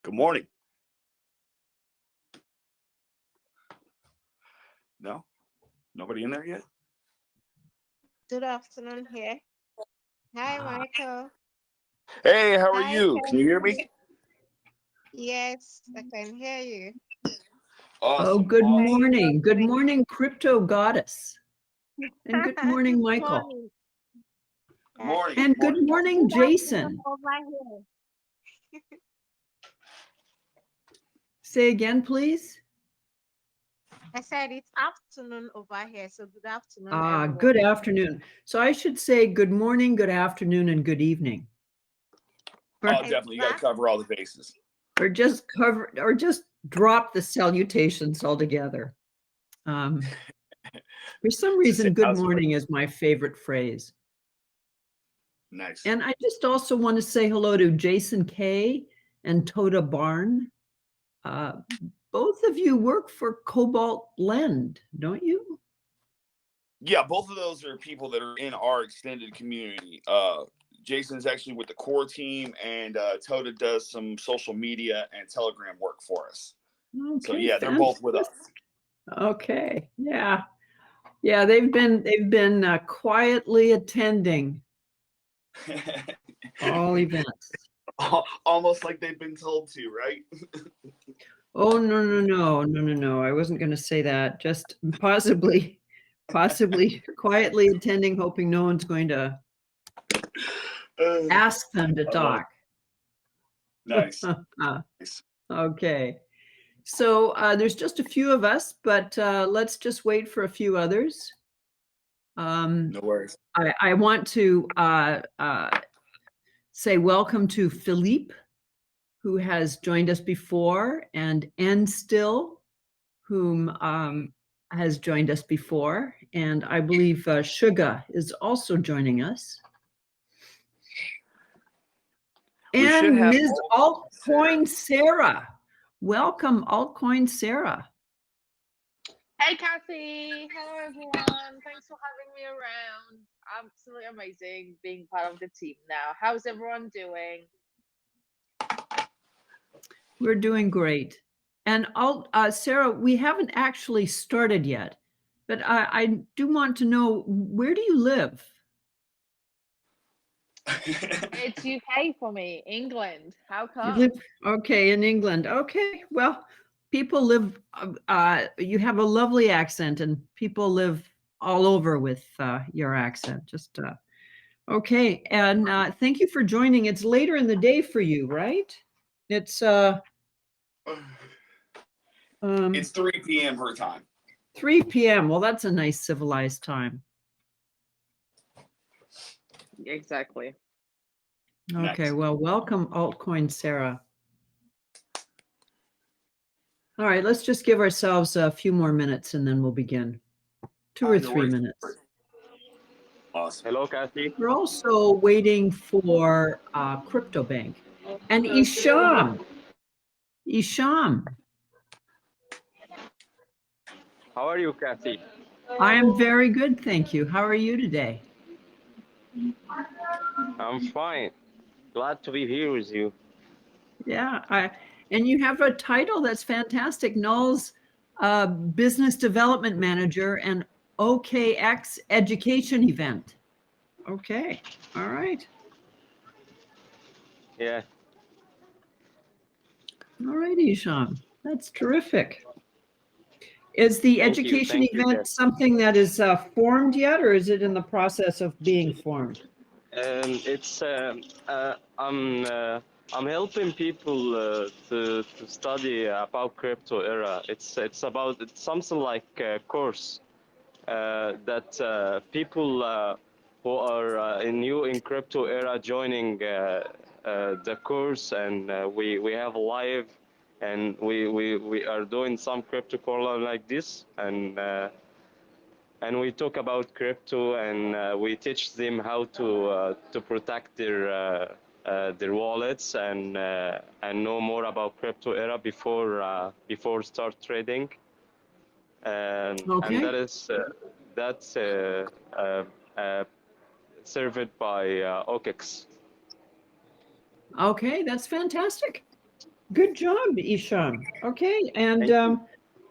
Good morning. No? Nobody in there yet? Good afternoon here. Hi, Ah. Michael. Hey, how are Hi, you? Can you hear me? Kathy. Yes, I can hear you. Oh, Awesome. good How are you morning. Good doing? morning, Crypto Goddess. And good morning, Good Michael. morning. Good morning. And good Morning. morning, Good afternoon Jason. over here. Say again, please. I said it's afternoon over here, so good afternoon, Good everyone. afternoon. So I should say good morning, good afternoon, and good evening. Oh, definitely. You got to cover all the bases. Or just drop the salutations altogether. For some reason, good how's it morning is my favorite phrase. Nice. And I just also want to say hello to Jason K and Toda Barn. Both of you work for Cobalt Lend, don't you? Yeah, both of those are people that are in our extended community. Jason's actually with the core team, and Toda does some social media and Telegram work for us. Okay, So yeah, they're both with us. Okay, yeah, they've been quietly attending all events. Almost like they've been told to, right? Oh no! I wasn't going to say that. Just possibly quietly attending, hoping no one's going to ask them to talk. Nice. Nice. Okay. So there's just a few of us, but let's just wait for a few others. No worries. I want to say welcome to Philippe, who has joined us before, and Still, whom has joined us before. And I believe Suga is also joining us. And Ms. Altcoin Sarah. Welcome, Altcoin Sarah. Hey, Kathy. Hello, everyone. Thanks for having me around. Absolutely amazing being part of the team now. How's everyone doing? We're doing great. And Sarah, we haven't actually started yet, but I do want to know, where do you live? It's UK for me, England. How You come? live, okay, in England. Okay, well, people live, you have a lovely accent, and people live all over with your accent. Just, okay. And thank you for joining. It's later in the day for you, right? It's it's 3 p.m. her time. 3 p.m. Well, that's a nice civilized time. Exactly. Okay, Nice. well, welcome, Altcoin Sarah. All right, let's just give ourselves a few more minutes and then we'll begin. 2 or 3 minutes. Awesome. Hello, Kathy. We're also waiting for CryptoBank. And Isham. How are you, Kathy? I am very good, thank you. How are you today? I'm fine. Glad to be here with you. Yeah, and you have a title that's fantastic. Null's Business Development Manager and OKX Education Event. Okay, all right. Yeah. All right, Isham. That's terrific. Is the education event something that is formed yet, or is it in the process of being formed? It's I'm helping people to study about crypto era. It's something like a course that people who are new in crypto era joining the course, and we have live, and we are doing some crypto corner like this, and we talk about crypto, and we teach them how to protect their wallets, and know more about crypto era before start trading, and that is that's served by OKX. Okay, that's fantastic. Good job, Isham. Okay, and Thank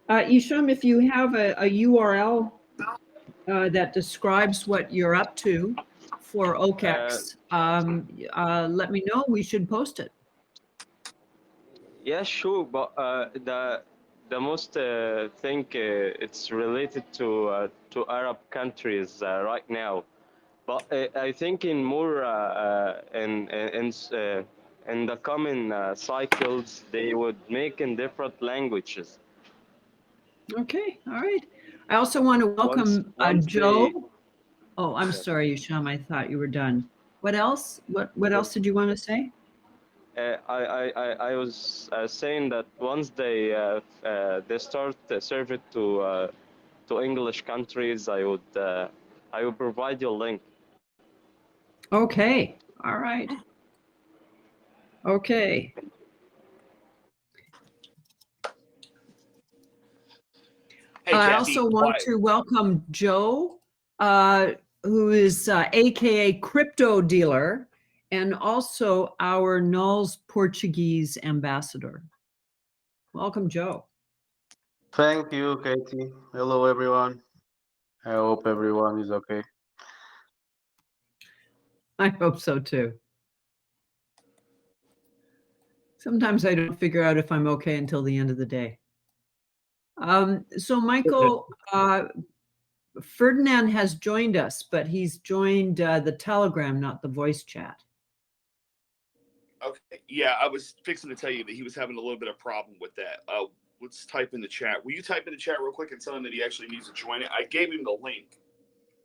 you. Isham, if you have a URL that describes what you're up to for OKEX, let me know. We should post it. Yeah, sure, but the most thing it's related to Arab countries right now. But I think in more in the coming cycles, they would make in different languages. Okay, all right. I also want to welcome Once they Joe. Oh, I'm yes. sorry, Isham. I thought you were done. What else? What else did you want to say? I was saying that once they start serve it to English countries, I would provide you a link. Okay, all right. Okay. Hey, I Kathy, also want to welcome Joe, who is AKA Crypto Dealer, and also our Null's Portuguese ambassador. Welcome, Joe. Thank you, Katie. Hello, everyone. I hope everyone is okay. I hope so too. Sometimes I don't figure out if I'm okay until the end of the day. So Michael, Ferdinand has joined us, but he's joined the Telegram, not the voice chat. Okay. Yeah, I was fixing to tell you that he was having a little bit of problem with that. Let's type in the chat. Will you type in the chat real quick and tell him that he actually needs to join it? I gave him the link.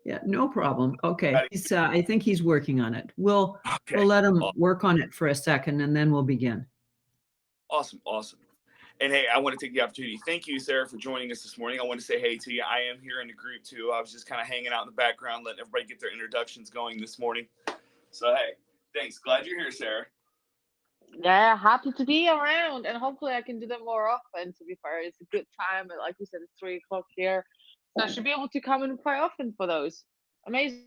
Yeah, no problem. Okay, he's. I think he's working on it. We'll Okay. let him work on it for a second, and then we'll begin. Awesome. And hey, I want to take the opportunity. Thank you, Sarah, for joining us this morning. I want to say hey to you. I am here in the group too. I was just kind of hanging out in the background, letting everybody get their introductions going this morning. So hey, thanks. Glad you're here, Sarah. Yeah, happy to be around, and hopefully I can do them more often. To be fair, it's a good time, and like you said, it's 3 o'clock here, so I should be able to come in quite often for those. Amazing.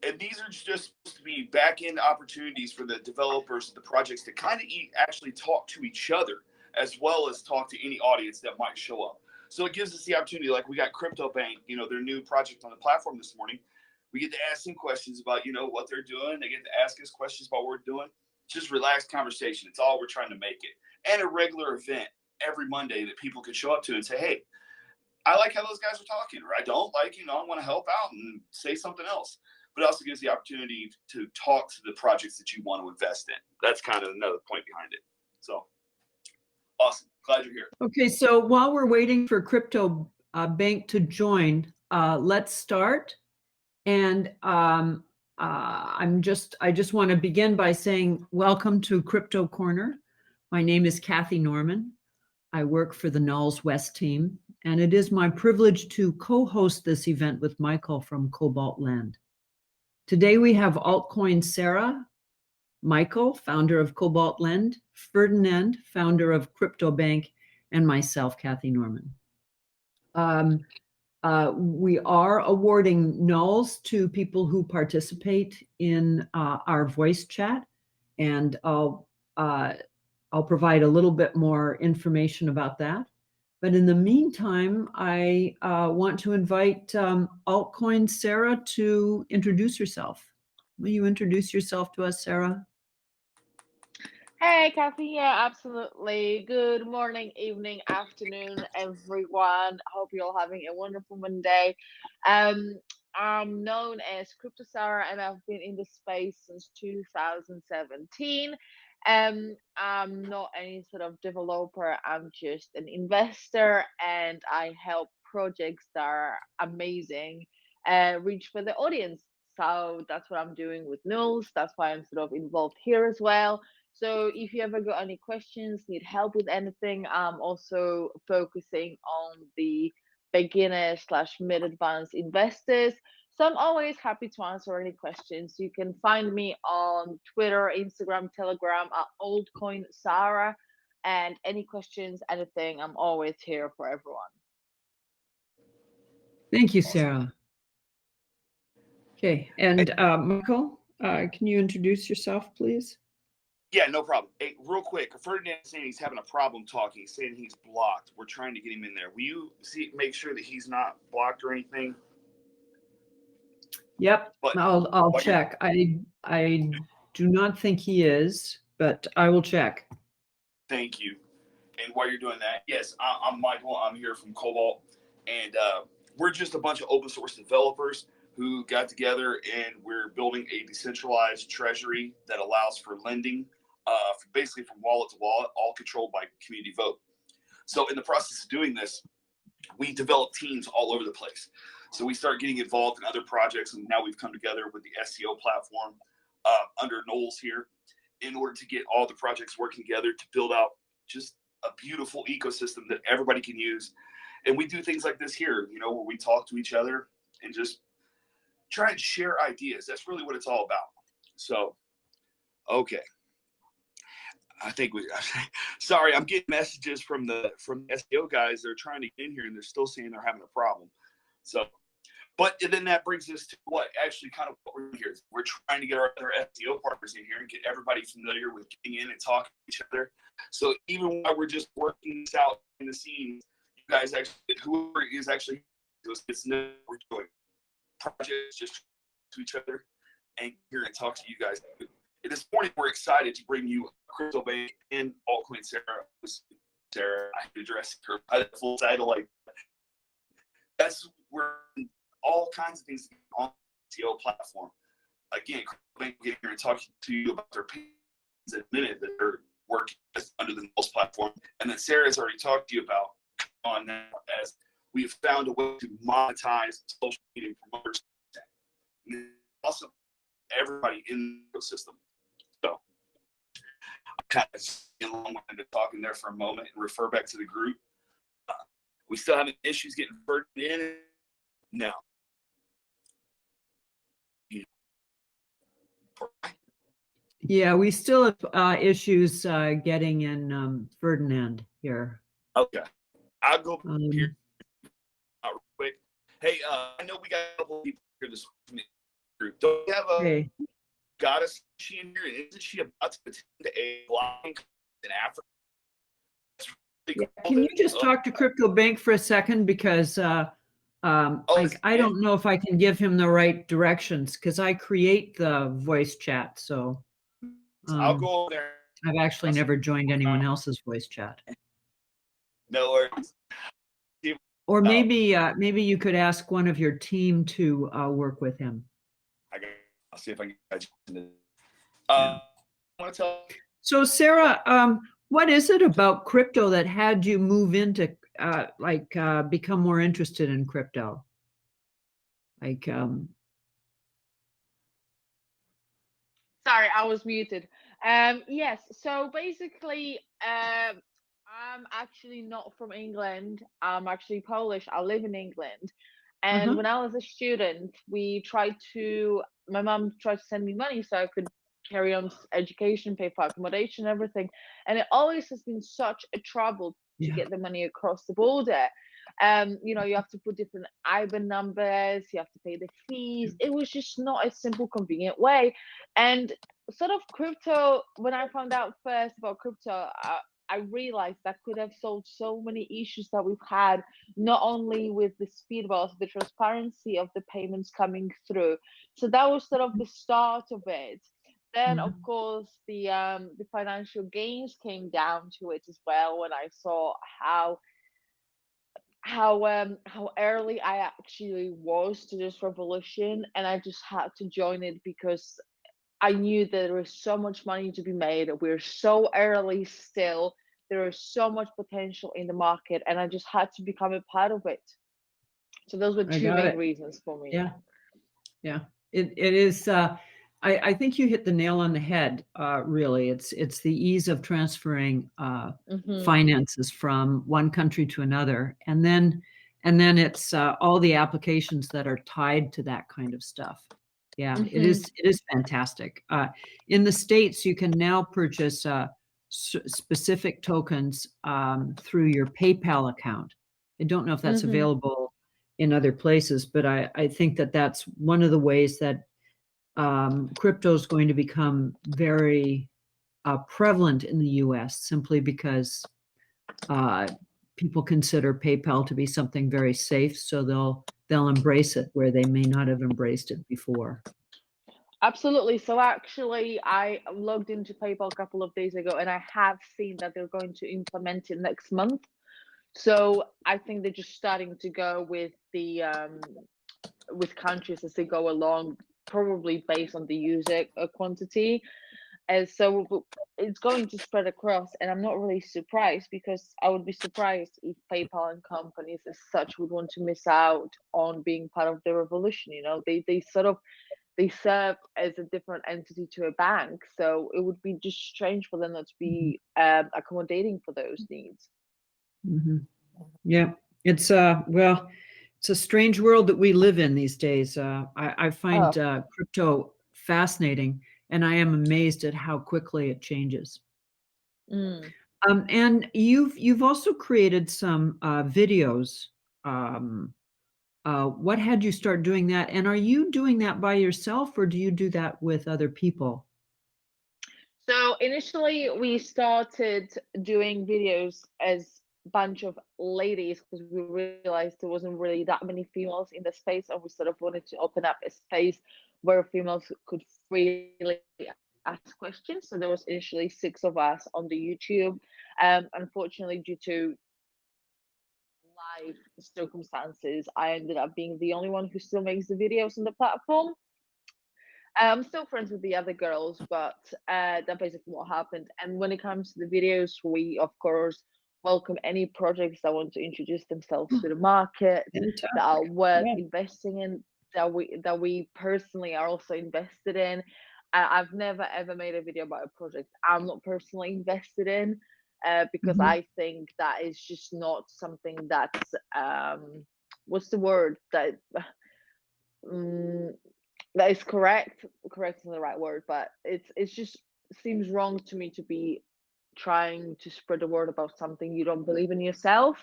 And these are just supposed to be back-end opportunities for the developers of the projects to kind of actually talk to each other as well as talk to any audience that might show up. So it gives us the opportunity, like we got CryptoBank, their new project on the platform this morning. We get to ask them questions about, what they're doing. They get to ask us questions about what we're doing. Just relaxed conversation. It's all we're trying to make it. And a regular event every Monday that people could show up to and say, hey, I like how those guys are talking, or I don't like, I want to help out and say something else. But it also gives the opportunity to talk to the projects that you want to invest in. That's kind of another point behind it. So awesome. Glad you're here. Okay, so while we're waiting for Crypto Bank to join, let's start. And I just want to begin by saying welcome to Crypto Corner. My name is Kathy Norman. I work for the Knowles West team, and it is my privilege to co-host this event with Michael from Cobalt Land. Today we have Altcoin Sarah, Michael, founder of Cobalt Land, Ferdinand, founder of CryptoBank, and myself, Kathy Norman. We are awarding nulls to people who participate in our voice chat, and I'll provide a little bit more information about that. But in the meantime, I want to invite Altcoin Sarah to introduce herself. Will you introduce yourself to us, Sarah? Hey, Kathy. Yeah, absolutely. Good morning, evening, afternoon, everyone. Hope you're all having a wonderful Monday. I'm known as Crypto Sarah, and I've been in the space since 2017. I'm not any sort of developer. I'm just an investor, and I help projects that are amazing reach for the audience. So that's what I'm doing with Nulls. That's why I'm sort of involved here as well. So if you ever got any questions, need help with anything, I'm also focusing on the beginner slash mid advanced investors. So I'm always happy to answer any questions. You can find me on Twitter, Instagram, Telegram at Altcoin Sarah. And any questions, anything, I'm always here for everyone. Thank you, Sarah. Okay, and Michael, can you introduce yourself, please? Yeah, no problem. Hey, real quick, Ferdinand's saying he's having a problem talking. He's saying he's blocked. We're trying to get him in there. Will you make sure that he's not blocked or anything? Yep, But I'll check. I do not think he is, but I will check. thank you. And while you're doing that, yes, I'm Michael. I'm here from Cobalt, and we're just a bunch of open source developers who got together, and we're building a decentralized treasury that allows for lending, basically from wallet to wallet, all controlled by community vote. So in the process of doing this, we develop teams all over the place. So we start getting involved in other projects, and now we've come together with the SEO platform under Knowles here in order to get all the projects working together to build out just a beautiful ecosystem that everybody can use. And we do things like this here, you know, where we talk to each other and just try and share ideas. That's really what it's all about. So, okay. I think sorry, I'm getting messages from the SEO guys. They're trying to get in here and they're still saying they're having a problem. So, but then that brings us to what actually kind of what we're doing here is we're trying to get our other SEO partners in here and get everybody familiar with getting in and talking to each other. So even while we're just working this out in the scenes, you guys actually, whoever is actually gets to know what we're doing. Projects just to each other and here and talk to you guys. And this morning we're excited to bring you CryptoBank and altcoin Sarah. Sarah, I have to address her by the full title. Like that's where all kinds of things on the SEO platform. Again, CryptoBank will get here and talk to you about their pages in a minute that they're working under the Knowles platform, and then Sarah's already talked to you about on now as we've found a way to monetize social media promoters. Also, everybody in the ecosystem. So, I'm kind of long-winded talking there for a moment and refer back to the group. We still having issues getting burdened in. No. Yeah, we still have issues getting in Ferdinand here. Okay. I'll go here real quick. Hey, I know we got a couple of people here this group. Don't we have a goddess she in here? Isn't she about to attend a blind in Africa? Yeah. Can you just talk to CryptoBank for a second? Because I don't know if I can give him the right directions because I create the voice chat. So I'll go over there. I've actually never joined anyone else's voice chat. No worries. Or maybe maybe you could ask one of your team to work with him. I'll see if I can catch him. I want to tell. So Sarah, what is it about crypto that had you move into become more interested in crypto? Like Sorry, I was muted. Yes, so basically, I'm actually not from England. I'm actually Polish. I live in England. And when I was a student, my mom tried to send me money so I could carry on education, pay for accommodation, everything. And it always has been such a trouble to get the money across the border. You have to put different IBAN numbers, you have to pay the fees. It was just not a simple, convenient way. And sort of crypto, when I found out first about crypto, I realized that could have solved so many issues that we've had, not only with the speed, but also the transparency of the payments coming through. So that was sort of the start of it. Then, of course, the financial gains came down to it as well when I saw how early I actually was to this revolution, and I just had to join it because I knew that there was so much money to be made. We're so early still. There is so much potential in the market, and I just had to become a part of it. So those were two main reasons for me. Yeah. It is. I think you hit the nail on the head. Really, it's the ease of transferring finances from one country to another, and then it's all the applications that are tied to that kind of stuff. Yeah, it is fantastic. In the States, you can now purchase specific tokens through your PayPal account. I don't know if that's available in other places, but I think that that's one of the ways that crypto is going to become very prevalent in the U.S. simply because people consider PayPal to be something very safe, so they'll embrace it where they may not have embraced it before. Absolutely. So actually, I logged into PayPal a couple of days ago, and I have seen that they're going to implement it next month. So I think they're just starting to go with the with countries as they go along, probably based on the user quantity. And so it's going to spread across, and I'm not really surprised, because I would be surprised if PayPal and companies as such would want to miss out on being part of the revolution. You know, they sort of they serve as a different entity to a bank, so it would be just strange for them not to be accommodating for those needs. Mm-hmm. Yeah, it's well, it's a strange world that we live in these days. I find crypto fascinating, and I am amazed at how quickly it changes. Mm. And you've also created some videos. What had you start doing that? And are you doing that by yourself, or do you do that with other people? So initially, we started doing videos as a bunch of ladies, because we realized there wasn't really that many females in the space, and we sort of wanted to open up a space where females could freely ask questions. So there was initially 6 of us on the YouTube. Unfortunately, due to life circumstances, I ended up being the only one who still makes the videos on the platform. I'm still friends with the other girls, but that's basically what happened. And when it comes to the videos, we of course welcome any projects that want to introduce themselves to the market, that are worth investing in, that we personally are also invested in. I've never ever made a video about a project I'm not personally invested in, because I think that is just not something that's what's the word that. That is correct. Correct is the right word, but it's just seems wrong to me to be trying to spread the word about something you don't believe in yourself.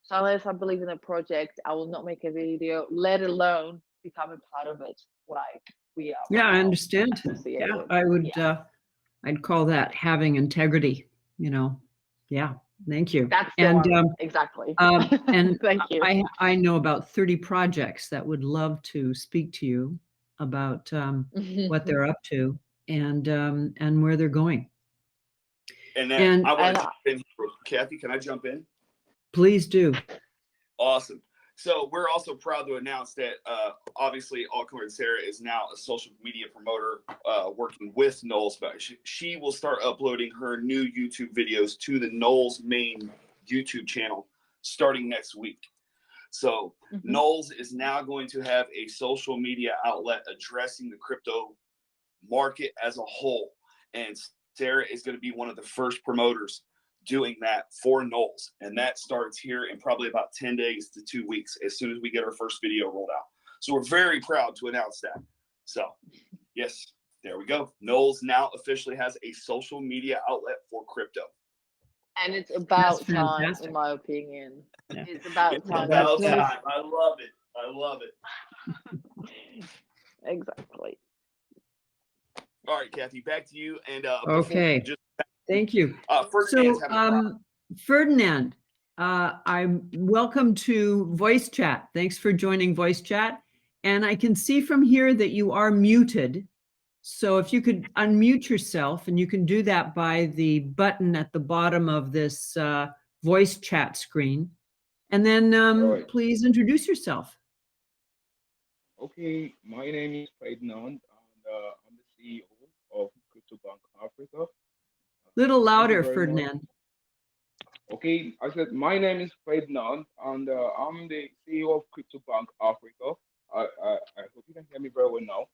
So unless I believe in a project, I will not make a video, let alone become a part of it, like we are. Yeah, right I now, understand. Yeah, associated. I would. Yeah. I'd call that having integrity. You know. Yeah. Thank you. That's the And one. Exactly. and Thank you. I know about 30 projects that would love to speak to you about what they're up to and where they're going. And And I want to jump in here. Kathy, can I jump in? Please do. Awesome. So we're also proud to announce that obviously Alcor Sarah is now a social media promoter working with Knowles. But she will start uploading her new YouTube videos to the Knowles main YouTube channel starting next week. So Knowles is now going to have a social media outlet addressing the crypto market as a whole. And Sarah is going to be one of the first promoters doing that for Knowles. And that starts here in probably about 10 days to 2 weeks as soon as we get our first video rolled out. So we're very proud to announce that. So, yes, there we go. Knowles now officially has a social media outlet for crypto. And it's about That's time, fantastic. in my opinion. Yeah. It's about It's time. about There's no- time. I love it. I love it. Exactly. All right, Kathy, back to you. And Okay. Thank you. Ferdinand's having a problem. Ferdinand, I'm welcome to voice chat. Thanks for joining voice chat. And I can see from here that you are muted. So if you could unmute yourself, and you can do that by the button at the bottom of this voice chat screen. And then right. please introduce yourself. Okay, my name is Ferdinand, and I'm the CEO of CryptoBank Africa. Little Thank you louder, very much. Ferdinand. Okay, I said my name is Ferdinand, and I'm the CEO of CryptoBank Africa. I hope you can hear me very well now.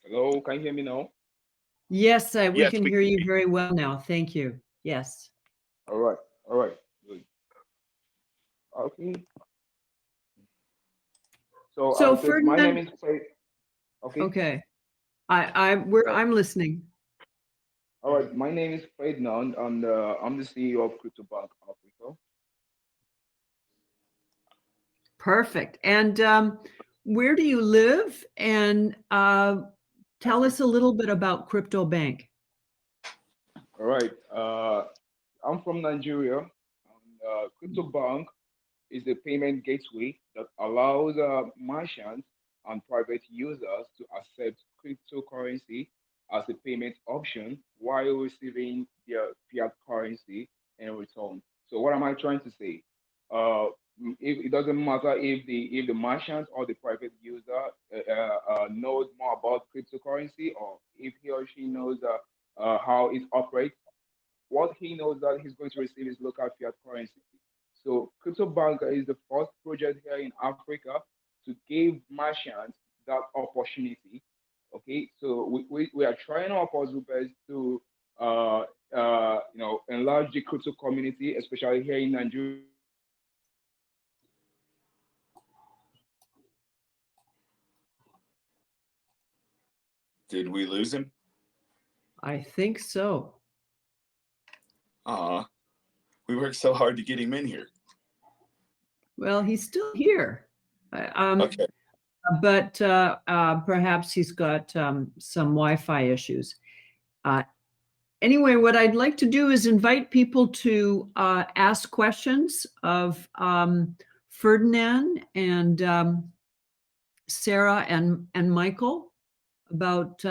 Hello, can you hear me now? Yes, we Yes, can hear you very well now. Thank you. Yes. All right, good. Okay. So So I said my name Ferdinand, is Ferdinand. Okay. okay. I'm listening. All right, my name is Ferdinand, and I'm the CEO of CryptoBank Africa. Perfect. And where do you live? And tell us a little bit about CryptoBank. All right. I'm from Nigeria. CryptoBank is a payment gateway that allows merchants and private users to accept cryptocurrency as a payment option while receiving their fiat currency in return. So what am I trying to say? Uh, if, it doesn't matter if the merchant or the private user knows more about cryptocurrency, or if he or she knows how it operates. What he knows that he's going to receive is local fiat currency. So CryptoBank is the first project here in Africa to give merchants that opportunity. Okay, so we are trying our possible best to enlarge the crypto community, especially here in Nigeria. Did we lose him? I think so. We worked so hard to get him in here. Well, he's still here. Okay. But perhaps he's got some Wi-Fi issues. Anyway, what I'd like to do is invite people to ask questions of Ferdinand and Sarah and Michael about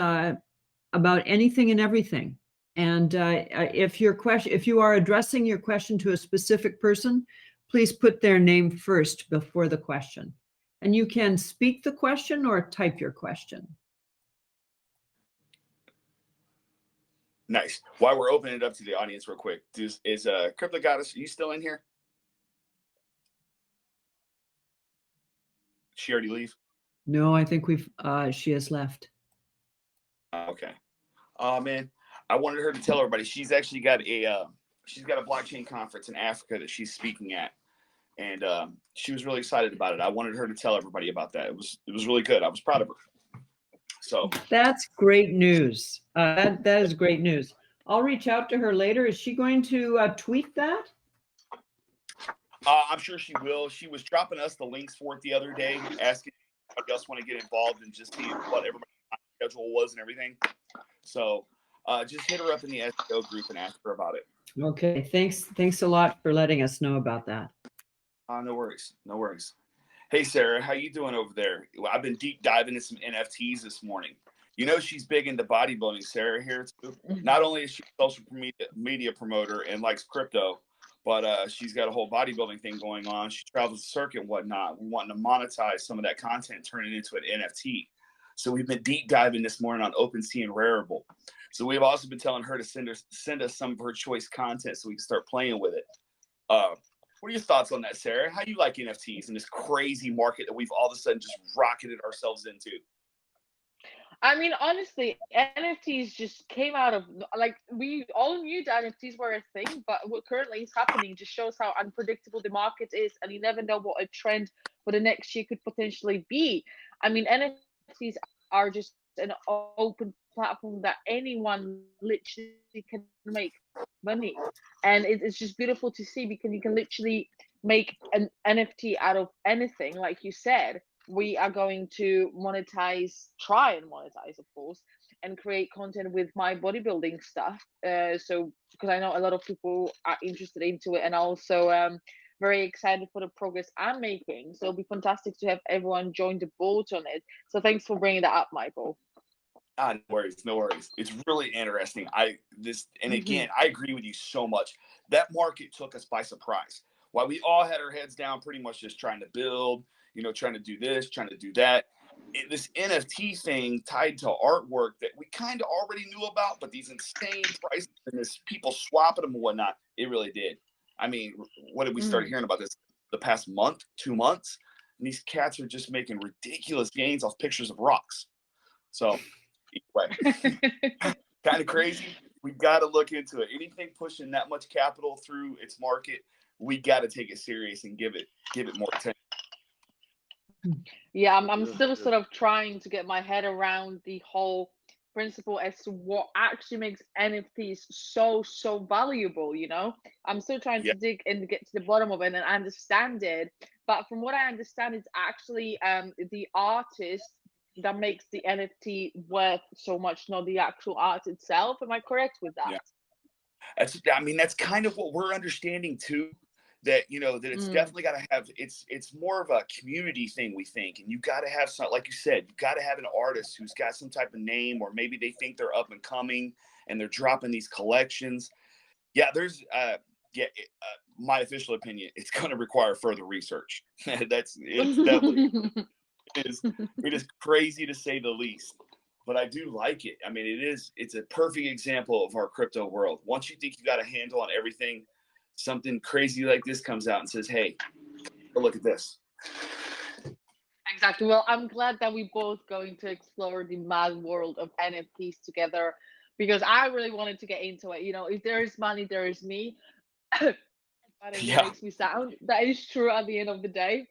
anything and everything. And if you are addressing your question to a specific person, please put their name first before the question. And you can speak the question or type your question. Nice. While we're opening it up to the audience real quick, is Crypto Goddess, are you still in here? She already leave? No, I think she has left. Okay. Oh man, I wanted her to tell everybody she's actually got a blockchain conference in Africa that she's speaking at, and she was really excited about it. I wanted her to tell everybody about that. It was really good. I was proud of her. So that's great news. That is great news. I'll reach out to her later. Is she going to tweet that? I'm sure she will. She was dropping us the links for it the other day, asking if anybody else want to get involved and just see what everybody's schedule was and everything. So just hit her up in the SEO group and ask her about it. Okay, thanks a lot for letting us know about that. No worries. Hey Sarah, how you doing over there? I've been deep diving into some NFTs this morning. You know she's big into bodybuilding, Sarah here too. Not only is she a social media promoter and likes crypto, but she's got a whole bodybuilding thing going on. She travels the circuit and whatnot. We're wanting to monetize some of that content, turn it into an NFT. So we've been deep diving this morning on OpenSea and Rarible. So we've also been telling her to send us some of her choice content so we can start playing with it. What are your thoughts on that, Sarah? How do you like NFTs in this crazy market that we've all of a sudden just rocketed ourselves into? I mean, honestly, NFTs just came out of, like, we all knew that NFTs were a thing, but what currently is happening just shows how unpredictable the market is, and you never know what a trend for the next year could potentially be. I mean, NFTs are just an open platform that anyone literally can make money, and it's just beautiful to see because you can literally make an NFT out of anything, like you said. We are going to try and monetize, of course, and create content with my bodybuilding stuff. So because I know a lot of people are interested into it, and also very excited for the progress I'm making. So it'll be fantastic to have everyone join the boat on it. So thanks for bringing that up, Michael. No worries. It's really interesting. Again, I agree with you so much. That market took us by surprise. While we all had our heads down, pretty much just trying to build, trying to do this, trying to do that. This NFT thing tied to artwork that we kind of already knew about, but these insane prices and this people swapping them and whatnot, it really did. I mean, what did we start hearing about this the past month, 2 months? And these cats are just making ridiculous gains off pictures of rocks. So, anyway, kind of crazy. We got to look into it. Anything pushing that much capital through its market, we got to take it serious and give it more attention. Yeah, I'm still sort of trying to get my head around the whole principle as to what actually makes NFTs so valuable, you know? I'm still trying Yeah. to dig and get to the bottom of it and understand it. But from what I understand, it's actually the artist that makes the NFT worth so much, not the actual art itself. Am I correct with that? Yeah. That's kind of what we're understanding too. That that it's definitely got to have it's more of a community thing, we think, and you got to have some, like you said, you got to have an artist who's got some type of name, or maybe they think they're up and coming and they're dropping these collections. Yeah, there's my official opinion, it's going to require further research. It's definitely it is crazy to say the least, but I do like it. I mean, it's a perfect example of our crypto world. Once you think you got a handle on everything, something crazy like this comes out and says, hey, look at this. Exactly. Well, I'm glad that we both going to explore the mad world of NFTs together, because I really wanted to get into it. You know, if there is money, there is me. As bad as it Yeah. makes me sound, that is true at the end of the day.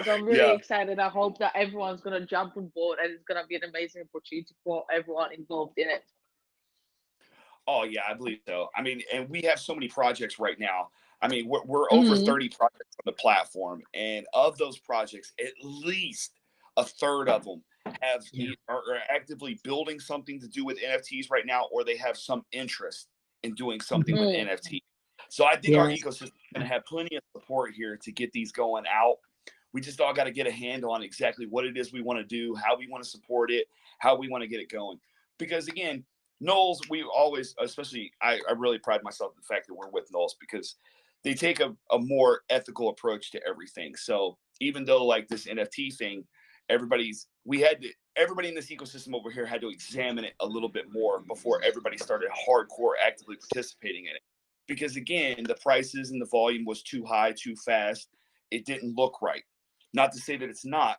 So I'm really Yeah. excited. I hope that everyone's going to jump on board and it's going to be an amazing opportunity for everyone involved in it. Oh yeah, I believe so. I mean, and we have so many projects right now. I mean, we're over 30 projects on the platform, and of those projects, at least a third of them are actively building something to do with NFTs right now, or they have some interest in doing something with NFT. So I think our ecosystem is going to have plenty of support here to get these going out. We just all got to get a handle on exactly what it is we want to do, how we want to support it, how we want to get it going. Because again, Knowles, we always, especially, I really pride myself in the fact that we're with Knowles, because they take a more ethical approach to everything. So even though like this NFT thing, everybody in this ecosystem over here had to examine it a little bit more before everybody started hardcore actively participating in it. Because again, the prices and the volume was too high, too fast. It didn't look right. Not to say that it's not,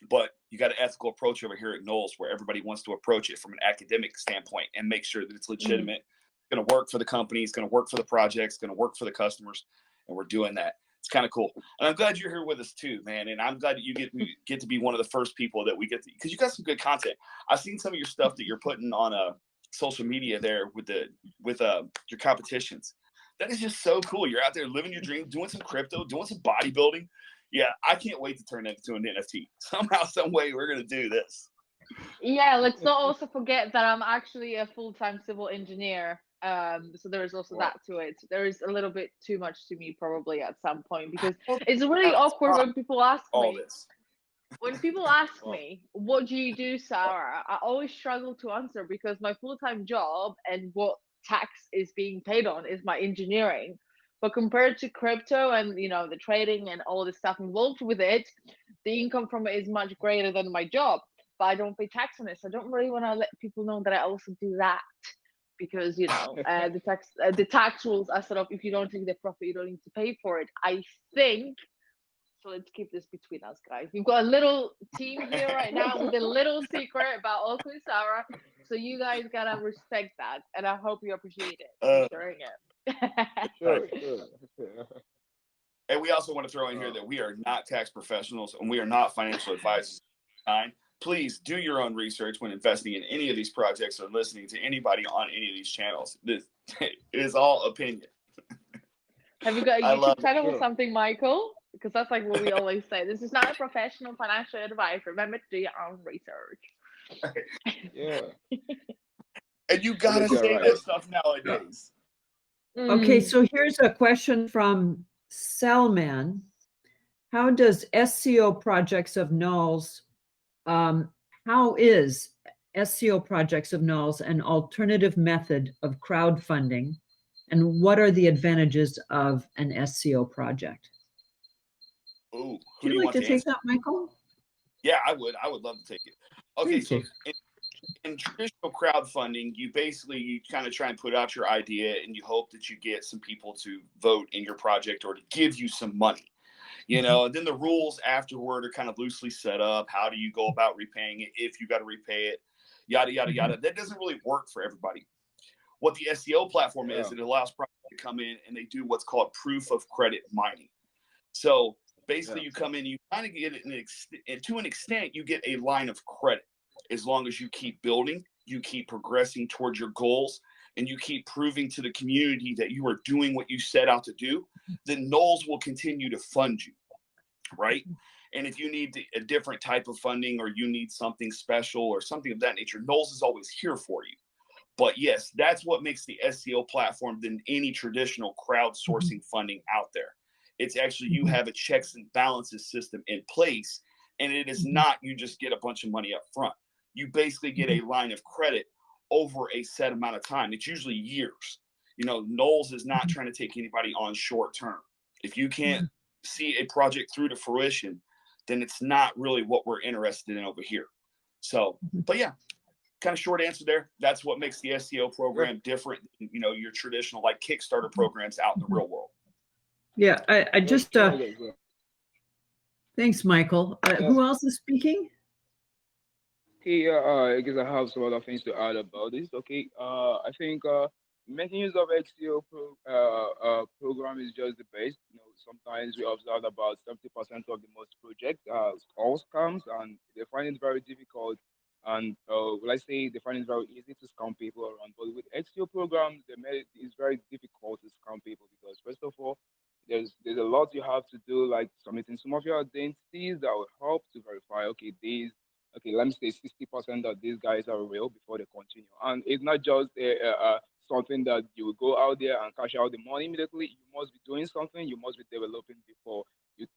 but you got an ethical approach over here at Knowles where everybody wants to approach it from an academic standpoint and make sure that it's legitimate. It's going to work for the company. It's going to work for the projects. It's going to work for the customers. And we're doing that. It's kind of cool. And I'm glad you're here with us too, man. And I'm glad that you get to be one of the first people that we get to, because you got some good content. I've seen some of your stuff that you're putting on social media there with your competitions. That is just so cool. You're out there living your dream, doing some crypto, doing some bodybuilding. Yeah, I can't wait to turn that into an NFT. Somehow, some way, we're gonna do this. Yeah, let's not also forget that I'm actually a full-time civil engineer. So there is also that to it. There is a little bit too much to me probably at some point, because it's really awkward when people ask me. When people ask me, what do you do, Sarah? I always struggle to answer, because my full-time job and what tax is being paid on is my engineering. But compared to crypto and the trading and all the stuff involved with it, the income from it is much greater than my job. But I don't pay tax on it, so I don't really want to let people know that I also do that, because the tax rules are sort of, if you don't take the profit, you don't need to pay for it, I think. So let's keep this between us, guys. We've got a little team here right now with a little secret about Uncle Sarah. So you guys gotta respect that, and I hope you appreciate it for sharing it. Sure. And we also want to throw in here that we are not tax professionals and we are not financial advisors. Please do your own research when investing in any of these projects or listening to anybody on any of these channels. It is all opinion. Have you got a YouTube channel or something, Michael? Because that's like what we always say. This is not a professional financial advice. Remember to do your own research. Yeah. And you gotta say that stuff nowadays. Okay, so here's a question from Selman. How does SEO projects of Knowles, how is SEO projects of Knowles an alternative method of crowdfunding? And what are the advantages of an SEO project? Ooh, Would you like to take that, Michael? Yeah, I would. I would love to take it. Okay, so in traditional crowdfunding, you kind of try and put out your idea and you hope that you get some people to vote in your project or to give you some money. And then the rules afterward are kind of loosely set up. How do you go about repaying it if you got to repay it? Yada, yada, yada. That doesn't really work for everybody. What the SEO platform is, it allows projects to come in and they do what's called proof of credit mining. So basically you come in, you kind of get it to an extent, you get a line of credit as long as you keep building you keep progressing towards your goals, and you keep proving to the community that you are doing what you set out to do, then Knowles will continue to fund you, right? And if you need a different type of funding, or you need something special or something of that nature, Knowles is always here for you. But yes, that's what makes the SEO platform than any traditional crowdsourcing funding out there. It's actually, you have a checks and balances system in place, and it is not you just get a bunch of money up front. You basically get a line of credit over a set amount of time. It's usually years. You know, Knowles is not trying to take anybody on short term. If you can't see a project through to fruition, then it's not really what we're interested in over here. So, but yeah, kind of short answer there. That's what makes the SEO program different than, you know, your traditional like Kickstarter programs out in the real world. Yeah, I just, Yeah. thanks, Michael. Who else is speaking? Okay, I guess I have some other things to add about this. Okay, I think making use of program is just the best. You know, sometimes we observe about 70% of the most projects all scams, and they find it very difficult. And will I say they find it very easy to scam people around. But with XTO programs, they made it's very difficult to scam people because first of all, there's a lot you have to do, like submitting some of your identities that will help to verify. Okay, these okay, let me say 60% that these guys are real before they continue. And it's not just something that you will go out there and cash out the money immediately. You must be doing something. You must be developing before the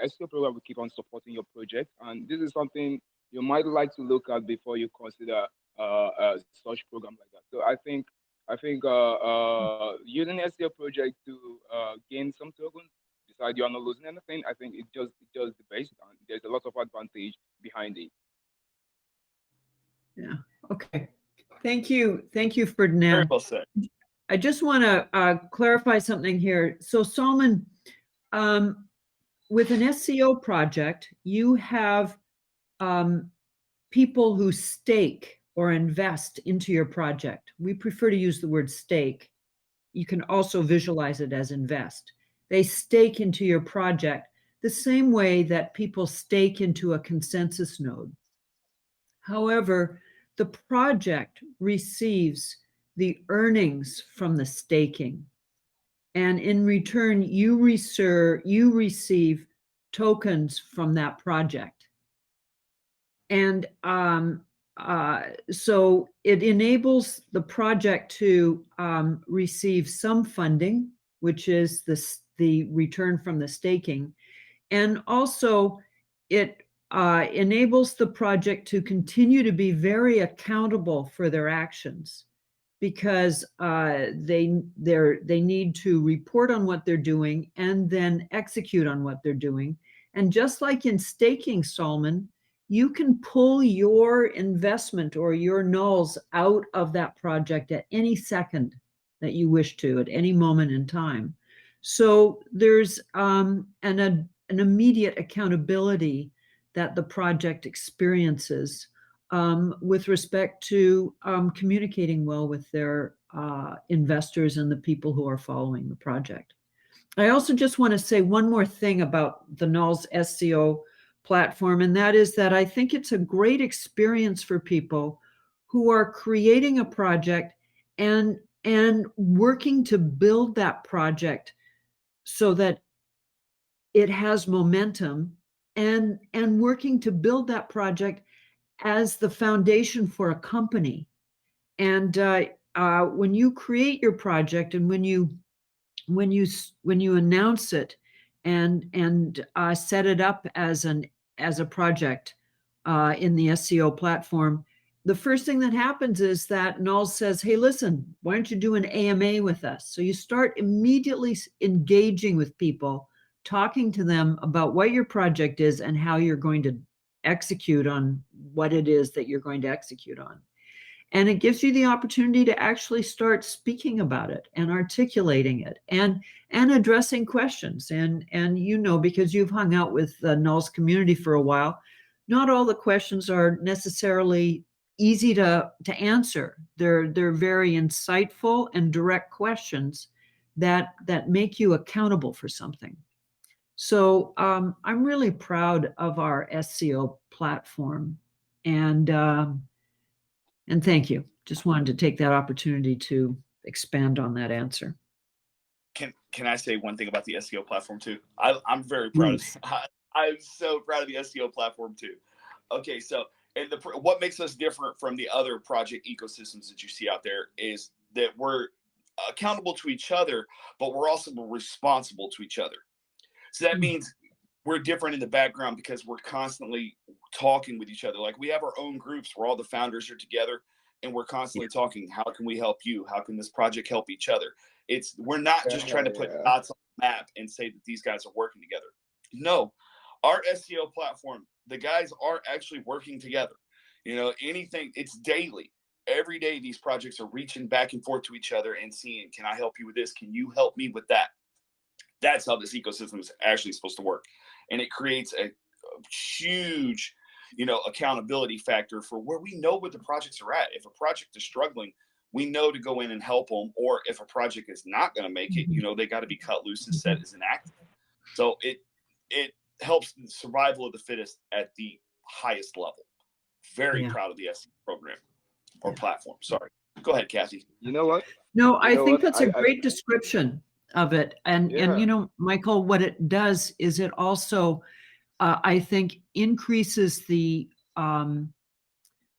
SEO program will keep on supporting your project. And this is something you might like to look at before you consider such program like that. So I think using SEO project to gain some tokens, besides you are not losing anything, I think it's just the base, and there's a lot of advantage behind it. Yeah. Okay. Thank you, Very Ferdinand. well said. I just want to clarify something here. So, Solomon, with an SEO project, you have people who stake or invest into your project. We prefer to use the word stake. You can also visualize it as invest. They stake into your project the same way that people stake into a consensus node. However, the project receives the earnings from the staking. And in return, you receive tokens from that project. And so it enables the project to receive some funding, which is the return from the staking. And also it enables the project to continue to be very accountable for their actions, because they need to report on what they're doing and then execute on what they're doing. And just like in staking, Solomon, you can pull your investment or your nulls out of that project at any second that you wish to, at any moment in time. So there's an immediate accountability that the project experiences with respect to communicating well with their investors and the people who are following the project. I also just want to say one more thing about the Knowles SEO platform, and that is that I think it's a great experience for people who are creating a project and working to build that project so that it has momentum, and working to build that project as the foundation for a company. And when you create your project and when you announce it and set it up as a project in the SEO platform, the first thing that happens is that Knowles says, hey, listen, why don't you do an AMA with us? So you start immediately engaging with people, talking to them about what your project is and how you're going to execute on what it is that you're going to execute on. And it gives you the opportunity to actually start speaking about it and articulating it and addressing questions. And you know, because you've hung out with the Knowles community for a while, not all the questions are necessarily easy to answer. They're very insightful and direct questions that make you accountable for something. So I'm really proud of our SEO platform, and And thank you. Just wanted to take that opportunity to expand on that answer. Can I say one thing about the SEO platform too? I'm very proud of. I'm so proud of the SEO platform too. Okay, so and what makes us different from the other project ecosystems that you see out there is that we're accountable to each other, but we're also responsible to each other. So that means we're different in the background because we're constantly talking with each other. Like we have our own groups where all the founders are together and we're constantly talking. How can we help you? How can this project help each other? We're not just trying to put dots on the map and say that these guys are working together. No, our SEO platform, the guys are actually working together. You know, it's daily. Every day, these projects are reaching back and forth to each other and seeing, can I help you with this? Can you help me with that? That's how this ecosystem is actually supposed to work. And it creates a huge, accountability factor for where we know where the projects are at. If a project is struggling, we know to go in and help them. Or if a project is not going to make it, they got to be cut loose and set as inactive. So it helps the survival of the fittest at the highest level. Very proud of the SEO program or platform. Sorry. Go ahead, Kathy. You know what? No, I think that's a great description of it. And Michael, what it does is it also, I think, increases the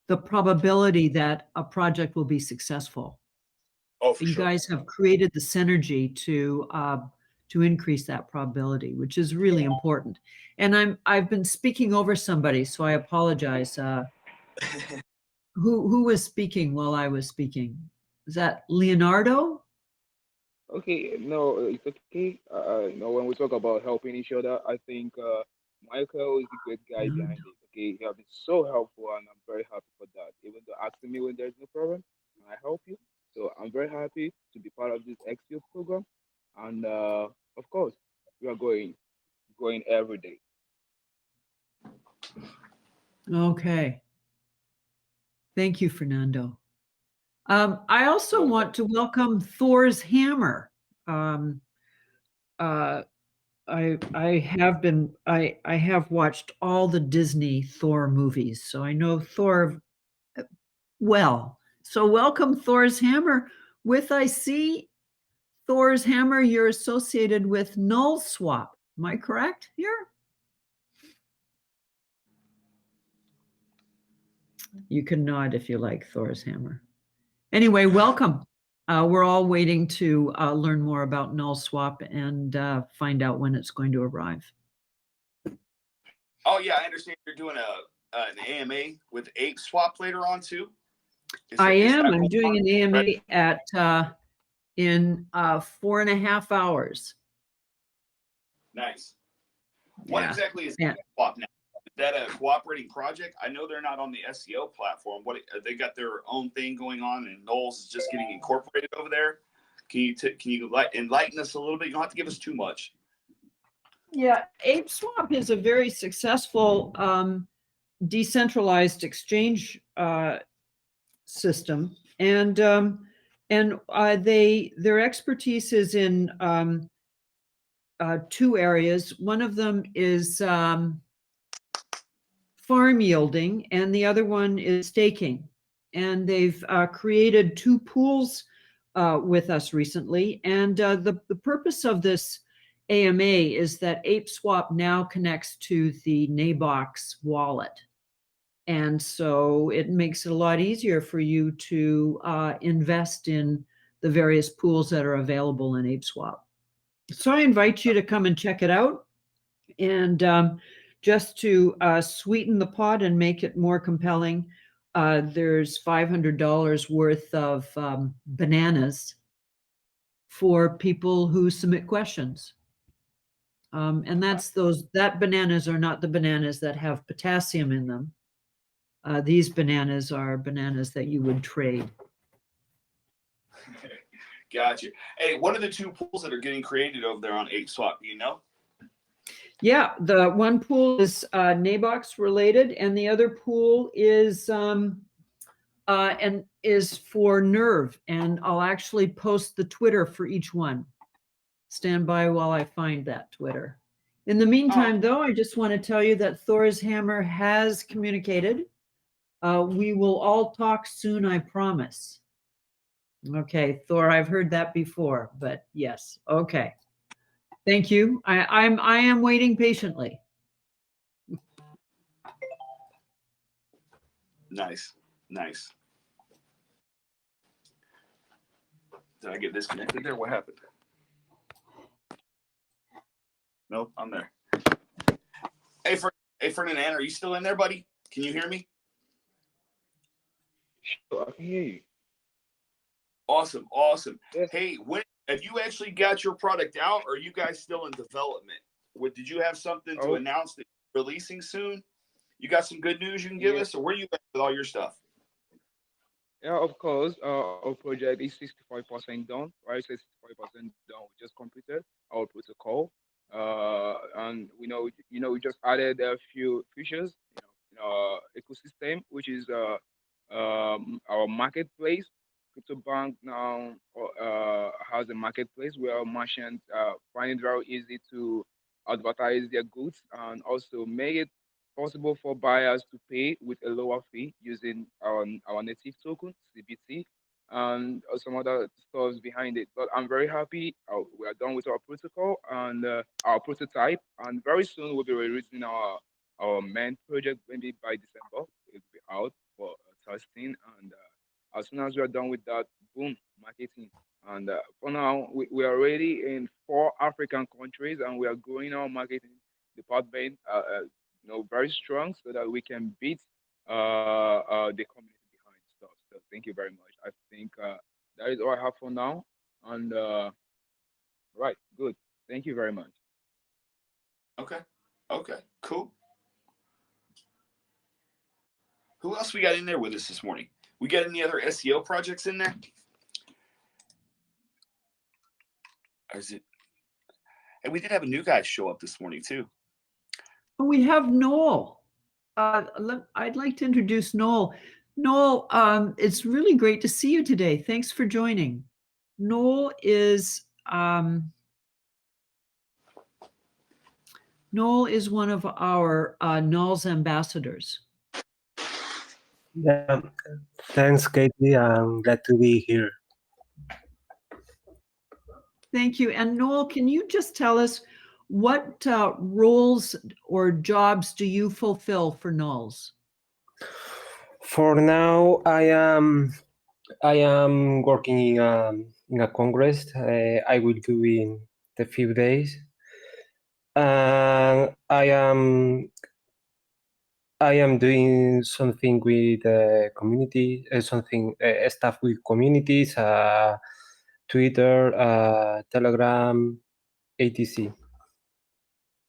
probability that a project will be successful. Oh, for you sure. guys have created the synergy to increase that probability, which is really important. And I've been speaking over somebody, so I apologize. Who was speaking while I was speaking? Is that Leonardo? Okay, no, it's okay. When we talk about helping each other, I think Michael is the great guy behind it. Okay, he has been so helpful, and I'm very happy for that. Even though asking me when there's no problem, and I help you. So I'm very happy to be part of this XU program, and of course, we are going every day. Okay. Thank you, Fernando. I also want to welcome Thor's Hammer. I have watched all the Disney Thor movies, so I know Thor well. So welcome, Thor's Hammer. I see Thor's Hammer, you're associated with Null Swap. Am I correct here? You can nod if you like, Thor's Hammer. Anyway, welcome. We're all waiting to learn more about Null Swap and find out when it's going to arrive. Oh yeah, I understand you're doing an AMA with Ape Swap later on too. I am. I'm doing an AMA in 4.5 hours. Nice. What exactly is Ape Swap now? Is that a cooperating project? I know they're not on the SEO platform. They got their own thing going on, and Knowles is just getting incorporated over there. Can you enlighten us a little bit? You don't have to give us too much. Yeah, Ape Swap is a very successful decentralized exchange system, and their expertise is in 2 areas. One of them is farm yielding, and the other one is staking. And they've created 2 pools with us recently. And the purpose of this AMA is that ApeSwap now connects to the Nabox wallet. And so it makes it a lot easier for you to invest in the various pools that are available in ApeSwap. So I invite you to come and check it out. And just to sweeten the pot and make it more compelling, there's $500 worth of bananas for people who submit questions. And that bananas are not the bananas that have potassium in them. These bananas are bananas that you would trade. Gotcha. Hey, what are the 2 pools that are getting created over there on ApeSwap? Do you know? Yeah, the one pool is Nabox related, and the other pool is for Nerve. And I'll actually post the Twitter for each one. Stand by while I find that Twitter. In the meantime, though, I just want to tell you that Thor's Hammer has communicated We will all talk soon, I promise. Okay, Thor, I've heard that before, but yes, okay. Thank you. I am waiting patiently. Nice, nice. Did I get disconnected there? What happened? Nope, I'm there. Hey, Ferdinand, are you still in there, buddy? Can you hear me? Sure, I can hear you. Awesome, awesome. Yes. Hey, when have you actually got your product out, or are you guys still in development? Did you have something to Oh, announce that you're releasing soon? You got some good news you can give yeah. us, or where are you at with all your stuff? Yeah, of course. Our project is 65% done, right? 65% done. We just completed our protocol. And we just added a few features, ecosystem, which is our marketplace. CryptoBank now has a marketplace where merchants find it very easy to advertise their goods and also make it possible for buyers to pay with a lower fee using our native token, CBT, and some other stuff behind it. But I'm very happy. We are done with our protocol and our prototype, and very soon we'll be releasing our main project. Maybe by December, it'll be out for testing. And as soon as we are done with that, boom, marketing. And for now, we are already in 4 African countries, and we are growing our marketing department very strong so that we can beat the community behind stuff. So thank you very much. I think that is all I have for now. And right, good. Thank you very much. Okay, okay, cool. Who else we got in there with us this morning? We got any other SEO projects in there? Or is it? And we did have a new guy show up this morning too. We have Noel. I'd like to introduce Noel. Noel, it's really great to see you today. Thanks for joining. Noel is one of our Noel's ambassadors. Yeah, thanks, Katie. I'm glad to be here. Thank you. And Noel, can you just tell us what roles or jobs do you fulfill for Knowles? For now, I am working in a congress. I will do in a few days. I am doing something with community, something stuff with communities, Twitter, Telegram, etc.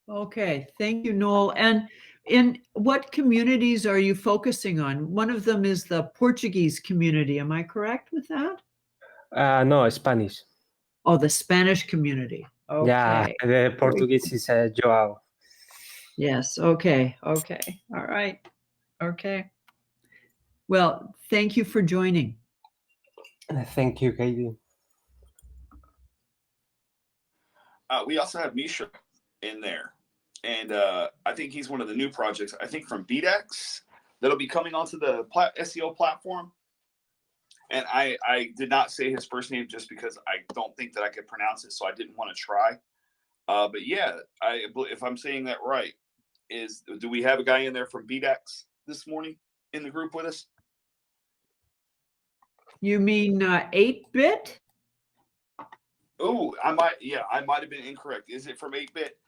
Okay, thank you, Noel. And in what communities are you focusing on? One of them is the Portuguese community. Am I correct with that? No, Spanish. Oh, the Spanish community. Yeah, Okay. the Portuguese is Joao. Yes. Okay. Okay. All right. Okay. Well, thank you for joining. Thank you, Katie. We also have Misha in there. And I think he's one of the new projects, I think from BDEX, that'll be coming onto the SEO platform. And I did not say his first name just because I don't think that I could pronounce it, so I didn't want to try. But yeah, if I'm saying that right, do we have a guy in there from BDEX this morning in the group with us? You mean 8-bit? Oh, I might have been incorrect. Is it from 8-bit?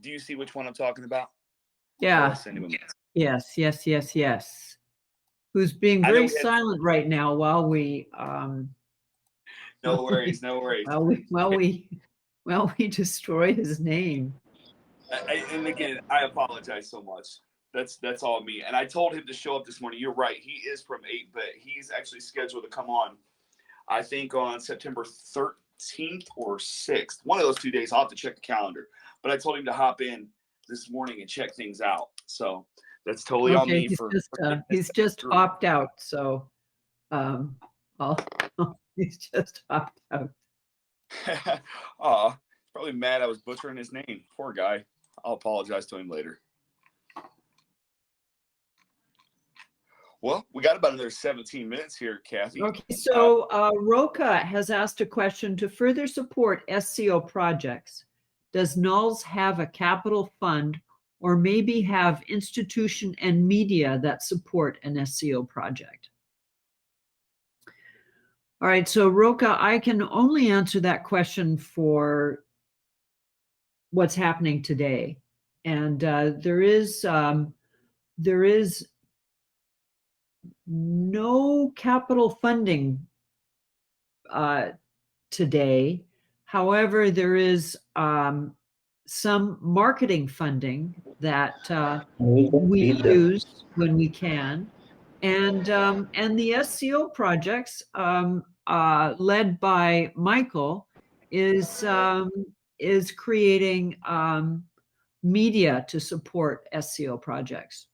Do you see which one I'm talking about? Yeah. Yes, yes, yes, yes. Who's being very silent right now while we no worries, no worries. While we destroy his name. And again, I apologize so much. That's all me. And I told him to show up this morning. You're right. He is from 8, but he's actually scheduled to come on, I think, on September 13th or 6th. One of those 2 days. I'll have to check the calendar. But I told him to hop in this morning and check things out. So that's totally on me. He's just hopped out. So he's just hopped out. Aw, probably mad I was butchering his name. Poor guy. I'll apologize to him later. Well, we got about another 17 minutes here, Kathy. Okay, so Roca has asked a question: to further support SEO projects, does Nulls have a capital fund or maybe have institution and media that support an SEO project? All right, so Roca, I can only answer that question for what's happening today. And there is no capital funding today. However, there is some marketing funding that we use when we can, and the SEO projects led by Michael is creating media to support SEO projects.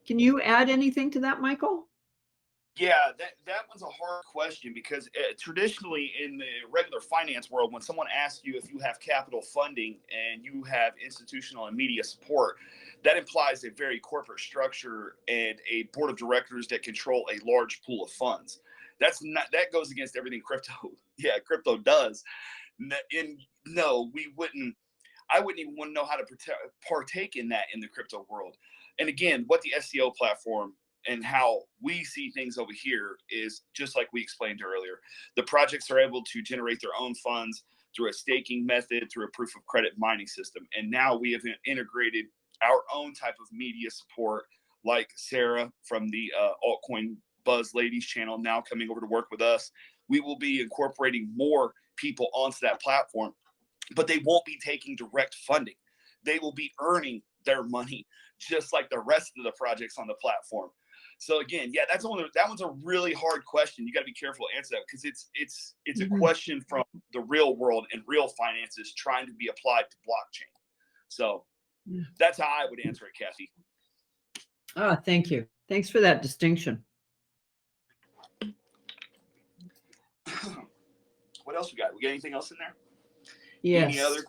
Can you add anything to that, Michael? Yeah, that one's a hard question because traditionally in the regular finance world, when someone asks you if you have capital funding and you have institutional and media support, that implies a very corporate structure and a board of directors that control a large pool of funds. That goes against everything crypto does. And no, I wouldn't even want to know how to partake in that in the crypto world. And again, what the SEO platform and how we see things over here is just like we explained earlier. The projects are able to generate their own funds through a staking method, through a proof of credit mining system. And now we have integrated our own type of media support, like Sarah from the Altcoin Buzz Ladies channel now coming over to work with us. We will be incorporating more people onto that platform, but they won't be taking direct funding. They will be earning their money just like the rest of the projects on the platform. So again, yeah, that one's a really hard question. You got to be careful to answer that because it's a question from the real world and real finances trying to be applied to blockchain. So that's how I would answer it, Kathy. Ah, thank you. Thanks for that distinction. What else we got? We got anything else in there? Yes. Any other?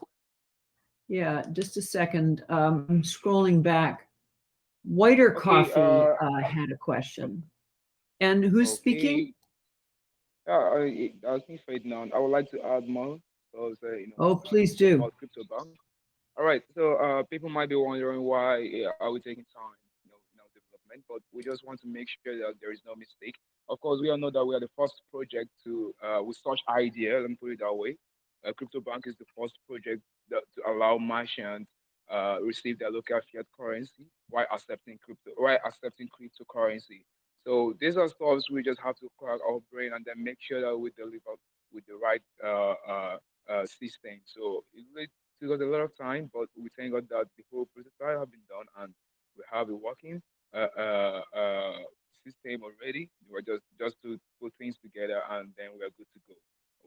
Yeah, just a second. I'm scrolling back. Whiter Coffee had a question. And who's speaking? I think Ferdinand. I would like to add more. So, Oh, please do. about CryptoBank. All right. So people might be wondering why are we taking time, in our development, but we just want to make sure that there is no mistake. Of course, we all know that we are the first project to with such idea. Let me put it that way. CryptoBank is the first project to allow merchants receive their local fiat currency while accepting cryptocurrency. So these are stuff we just have to crack our brain and then make sure that we deliver with the right system. So it took us a lot of time, but we thank God that the whole prototype have been done and we have a working system already. We're just to put things together and then we are good to go.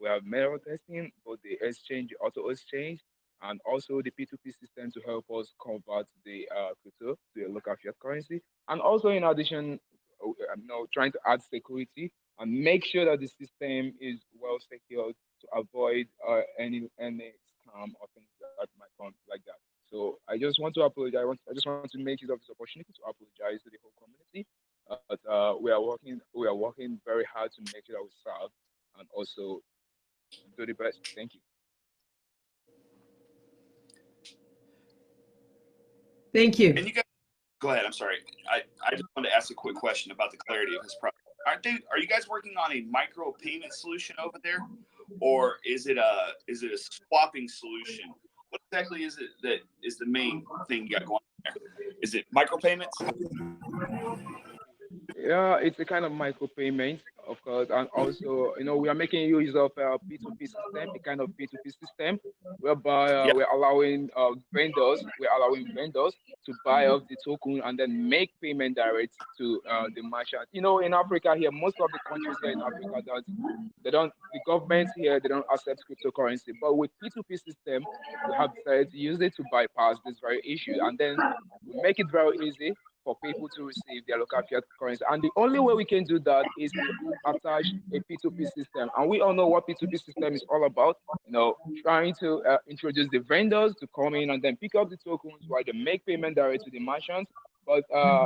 We have manual testing, both the exchange, auto exchange, and also the P2P system to help us convert the crypto to a local fiat currency. And also, in addition, trying to add security and make sure that the system is well secured to avoid any scam or things that might come like that. So I just want to apologize. I just want to make use of this opportunity to apologize to the whole community. But we are working very hard to make sure that we serve and also do the best. Thank you. Thank you. And you guys, go ahead. I'm sorry. I just wanted to ask a quick question about the clarity of his product. Are you guys working on a micro payment solution over there, or is it a swapping solution? What exactly is it that is the main thing you got going on there? Is it micropayments? Yeah, it's a kind of micropayment, of course, and also, we are making use of a P2P system, a kind of P2P system, whereby Yeah. we're allowing vendors to buy up the token and then make payment direct to the merchant. In Africa here, most of the countries here in Africa the governments here, they don't accept cryptocurrency. But with P2P system, we have decided to use it to bypass this very issue, and then we make it very easy for people to receive their local fiat currency. And the only way we can do that is to attach a P2P system. And we all know what P2P system is all about. Trying to introduce the vendors to come in and then pick up the tokens while they make payment direct to the merchants. But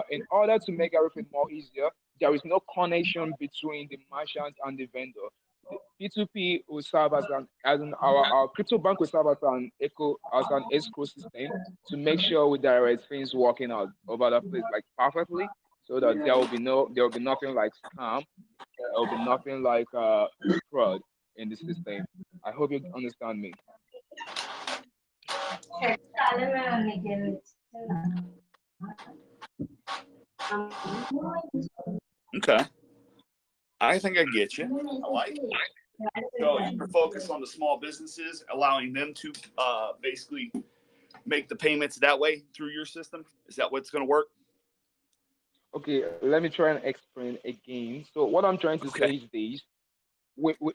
in order to make everything more easier, there is no connection between the merchant and the vendor. The P2P will serve our crypto bank will serve as an escrow system to make sure we direct things working out over the place like perfectly, so that there will be nothing like scam, there will be nothing like fraud in the system. I hope you understand me. Okay. I think I get you. I like it. So you're focused on the small businesses, allowing them to basically make the payments that way through your system. Is that what's going to work? Okay, let me try and explain again. So what I'm trying to say Okay. is this: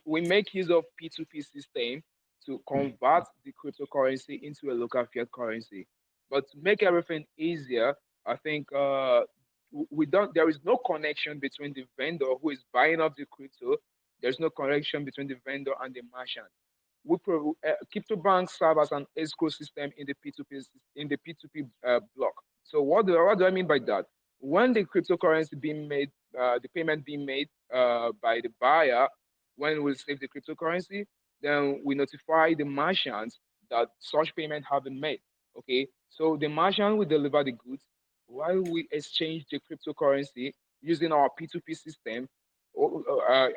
we make use of P2P system to convert the cryptocurrency into a local fiat currency. But to make everything easier, I think we don't. There is no connection between the vendor who is buying up the crypto. There's no connection between the vendor and the merchant. Crypto banks serve as an escrow system in the P2P block. So what do I mean by that? When the cryptocurrency being made, the payment being made by the buyer, when we receive the cryptocurrency, then we notify the merchant that such payment have been made. Okay, so the merchant will deliver the goods while we exchange the cryptocurrency using our P2P system,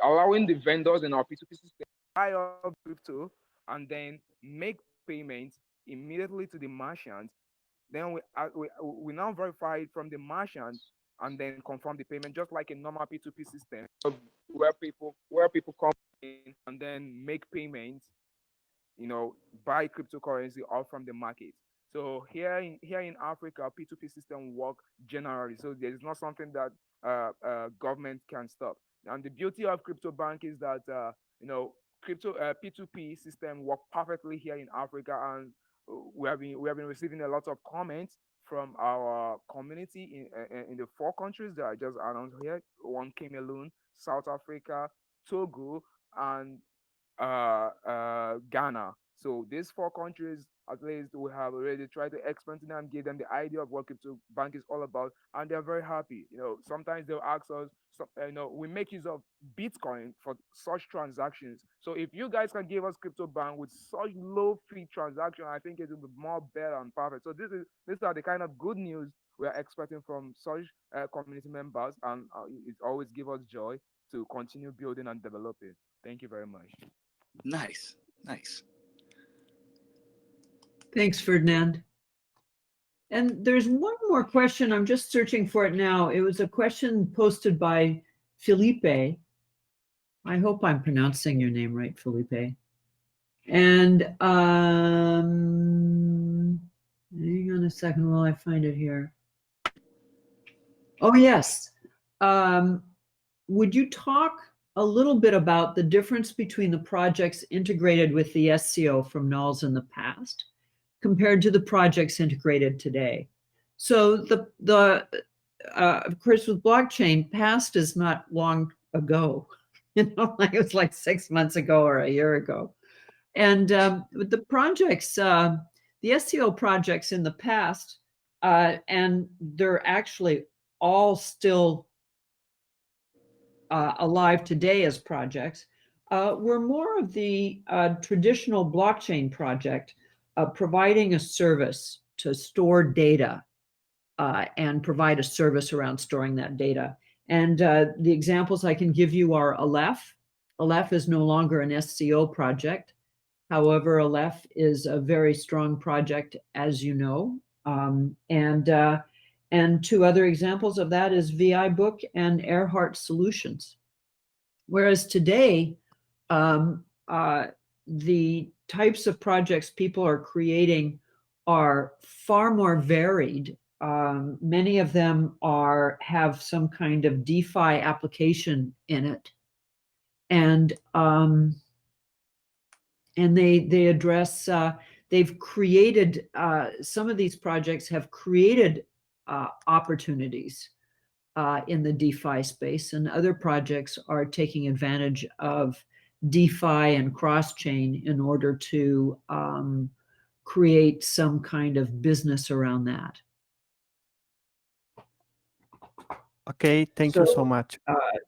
allowing the vendors in our P2P system buy up crypto and then make payments immediately to the merchant. Then we now verify it from the merchant and then confirm the payment, just like a normal P2P system, where people come in and then make payments, buy cryptocurrency all from the market. So here in Africa, P2P system work generally. So there is not something that government can stop. And the beauty of crypto bank is that crypto P2P system work perfectly here in Africa, and we have been receiving a lot of comments from our community in the 4 countries that I just announced here: one Cameroon, South Africa, Togo, and Ghana. So these 4 countries, at least, we have already tried to explain to them, give them the idea of what crypto bank is all about, and they're very happy. Sometimes they'll ask us, we make use of Bitcoin for such transactions. So if you guys can give us crypto bank with such low fee transaction, I think it will be more better and perfect. So these are the kind of good news we are expecting from such community members, and it always gives us joy to continue building and developing. Thank you very much. Nice. Nice. Thanks, Ferdinand. And there's one more question. I'm just searching for it now. It was a question posted by Felipe. I hope I'm pronouncing your name right, Felipe. And hang on a second while I find it here. Oh, yes. Would you talk a little bit about the difference between the projects integrated with the SCO from nulls in the past compared to the projects integrated today? So of course, with blockchain, past is not long ago. Like it was like 6 months ago or a year ago. And with the projects, the SCO projects in the past, and they're actually all still alive today as projects, were more of the traditional blockchain project, providing a service to store data and provide a service around storing that data. And the examples I can give you are Aleph. Aleph is no longer an SCO project. However, Aleph is a very strong project, as you know. And 2 other examples of that is VI Book and Earhart Solutions. Whereas today, the types of projects people are creating are far more varied. Many of them have some kind of DeFi application in it, and they address. They've created some of these projects have created opportunities in the DeFi space, and other projects are taking advantage of DeFi and cross-chain in order to create some kind of business around that. Okay, thank you so much.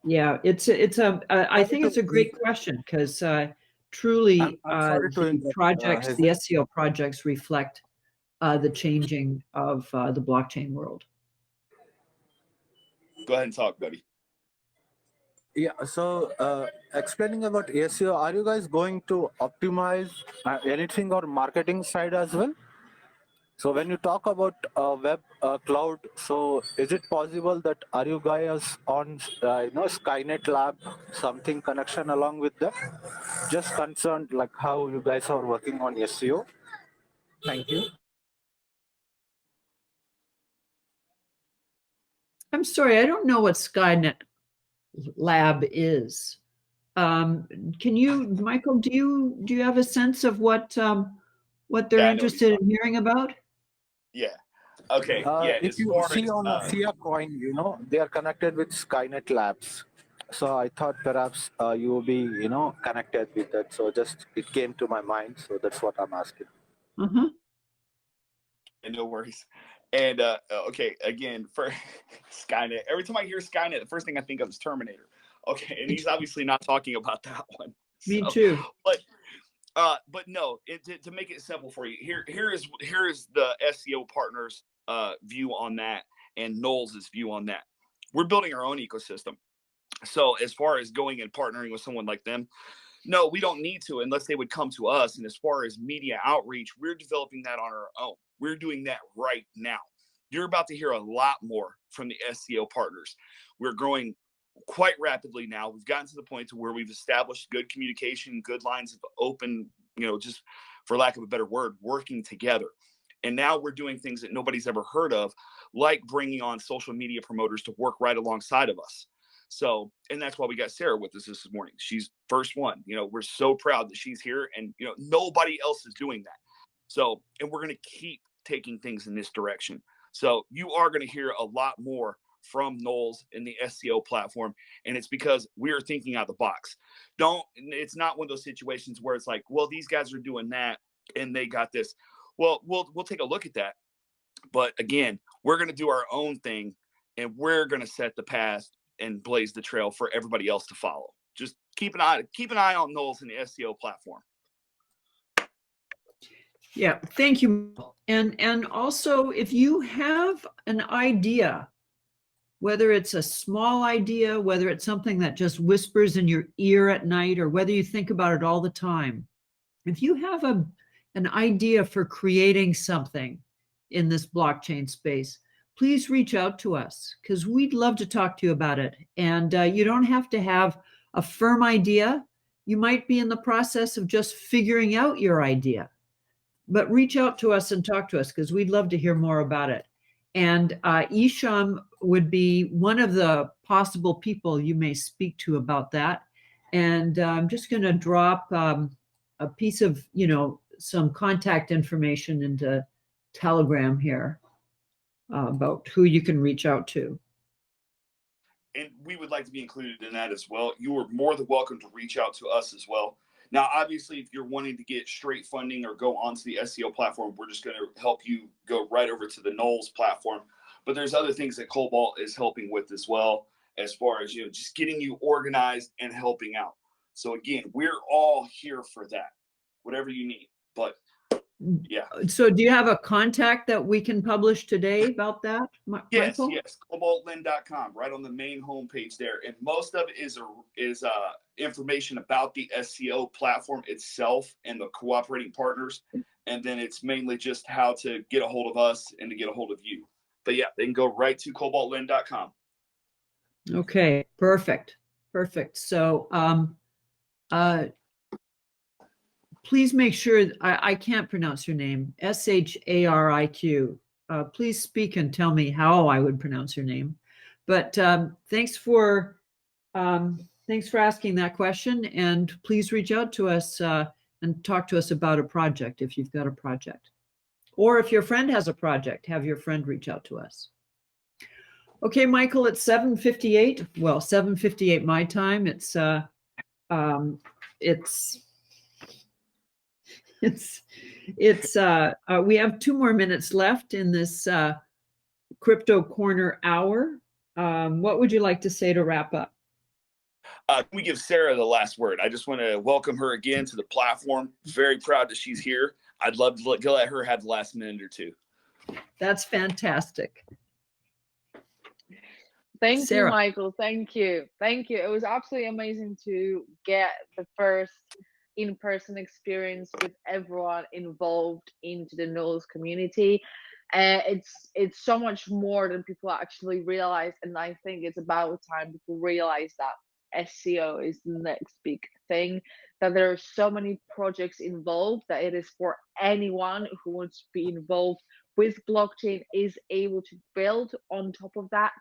Yeah, I think it's a great question because truly I'm sorry to the interrupt, projects, Hazel. the SEO projects reflect the changing of the blockchain world. Go ahead and talk, buddy. Yeah, so explaining about SEO, are you guys going to optimize anything or marketing side as well? So when you talk about web cloud, so is it possible that are you guys on Skynet Lab, something connection along with that? Just concerned like how you guys are working on SEO. Thank you. I'm sorry, I don't know what Skynet Lab is. Can you, Michael? Do you have a sense of what they're Yeah, interested in hearing about? Yeah. Okay. Yeah. If As you far see as on Sia Coin, they are connected with Skynet Labs. So I thought perhaps you will be, connected with that. So just it came to my mind. So that's what I'm asking. Uh-huh. no worries. And okay, again for Skynet. Every time I hear Skynet, the first thing I think of is Terminator. Okay, and he's obviously not talking about that one. Me too. But no, to make it simple for you, here is the SEO partners view on that and Knowles' view on that. We're building our own ecosystem. So as far as going and partnering with someone like them, no, we don't need to unless they would come to us. And as far as media outreach, we're developing that on our own. We're doing that right now. You're about to hear a lot more from the SEO partners. We're growing quite rapidly now. We've gotten to the point to where we've established good communication, good lines of open, just for lack of a better word, working together. And now we're doing things that nobody's ever heard of, like bringing on social media promoters to work right alongside of us. So, and that's why we got Sarah with us this morning. She's first one. We're so proud that she's here, and nobody else is doing that. So, and we're going to keep taking things in this direction. So you are going to hear a lot more from Knowles in the SEO platform, and it's because we're thinking out of the box. It's not one of those situations where it's like, well, these guys are doing that and they got this. Well, we'll take a look at that. But again, we're going to do our own thing, and we're going to set the path and blaze the trail for everybody else to follow. Just keep an eye on Knowles in the SEO platform. Yeah, thank you. And also, if you have an idea, whether it's a small idea, whether it's something that just whispers in your ear at night, or whether you think about it all the time, if you have an idea for creating something in this blockchain space, please reach out to us because we'd love to talk to you about it. And you don't have to have a firm idea. You might be in the process of just figuring out your idea, but reach out to us and talk to us because we'd love to hear more about it. And Isham would be one of the possible people you may speak to about that. And I'm just going to drop a piece of, some contact information into Telegram here about who you can reach out to. And we would like to be included in that as well. You are more than welcome to reach out to us as well. Now, obviously, if you're wanting to get straight funding or go onto the SEO platform, we're just going to help you go right over to the Knowles platform. But there's other things that Cobalt is helping with as well, as far as, just getting you organized and helping out. So again, we're all here for that, whatever you need. But yeah. So do you have a contact that we can publish today about that, Michael? Yes, cobaltlend.com, right on the main homepage there. And most of it is information about the SEO platform itself and the cooperating partners. And then it's mainly just how to get a hold of us and to get a hold of you. But yeah, they can go right to cobaltlend.com. Okay, perfect. So please make sure, I can't pronounce your name, Shariq. Please speak and tell me how I would pronounce your name. But thanks for asking that question, and please reach out to us and talk to us about a project if you've got a project. Or if your friend has a project, have your friend reach out to us. Okay, Michael, it's 7:58. Well, 7:58 my time. We have 2 more minutes left in this Crypto Corner hour. what would you like to say to wrap up? Can we give Sarah the last word? I just want to welcome her again to the platform. Very proud that she's here. I'd love to let her have the last minute or two. That's fantastic. Thank Sarah. you, Michael. Thank you. Thank you. It was absolutely amazing to get the first in-person experience with everyone involved into the Knowles community. It's so much more than people actually realize, and I think it's about time people realize that SEO is the next big thing, that there are so many projects involved, that it is for anyone who wants to be involved with blockchain is able to build on top of that.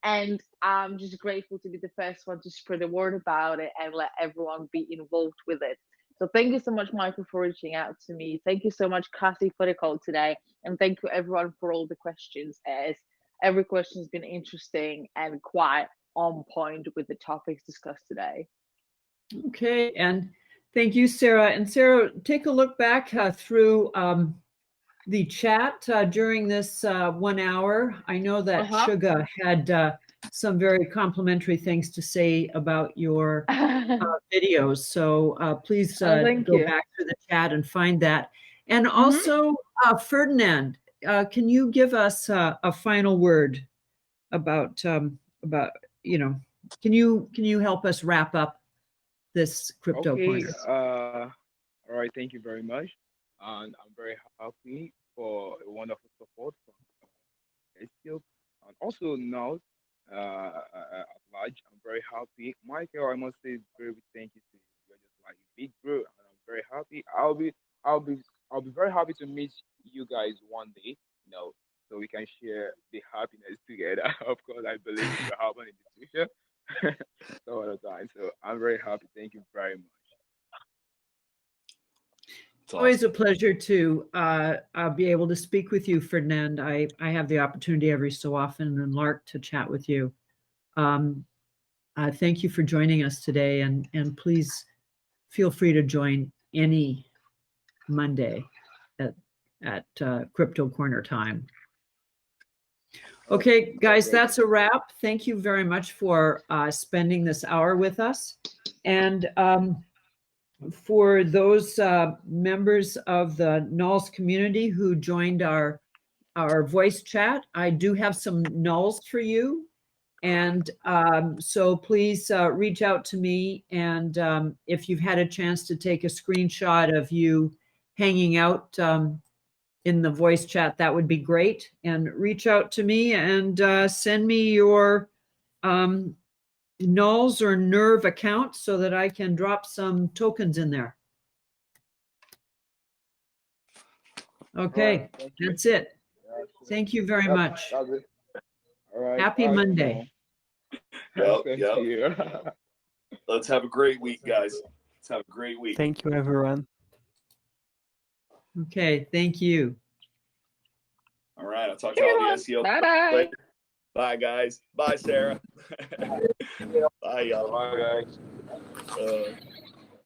And I'm just grateful to be the first one to spread the word about it and let everyone be involved with it. So thank you so much, Michael, for reaching out to me. Thank you so much, Cassie, for the call today. And thank you, everyone, for all the questions, as every question has been interesting and quite on point with the topics discussed today. Okay, and thank you, Sarah. And Sarah, take a look back through the chat during this 1 hour. I know that Suga had some very complimentary things to say about your videos. So please go back through the chat and find that. And also, Ferdinand, can you give us a final word about can you help us wrap up this crypto corner? All right, thank you very much. And I'm very happy for a wonderful support from SEO and also now at large. I'm very happy. Michael, I must say very big thank you to you. You're just like a big bro, and I'm very happy. I'll be very happy to meet you guys one day, so we can share the happiness together. Of course, I believe it will happen in the future. So all the time. So I'm very happy. Thank you very much. It's always a pleasure to be able to speak with you, Ferdinand. I have the opportunity every so often, and Lark, to chat with you. Thank you for joining us today, and please feel free to join any Monday at Crypto Corner time. Okay, guys, that's a wrap. Thank you very much for spending this hour with us. And for those members of the Knowles community who joined our voice chat, I do have some nulls for you. And so please reach out to me. And if you've had a chance to take a screenshot of you hanging out in the voice chat, that would be great. And reach out to me and send me your nulls or nerve account so that I can drop some tokens in there. Okay, right, that's it. Thank you very much. That's it. All right. Happy Monday. Yep. Let's have a great week, guys. Let's have a great week. Thank you, everyone. Okay, thank you. All right, I'll talk to all the SEO. Bye-bye. Bye, guys. Bye, Sarah. Bye, y'all. Bye, guys.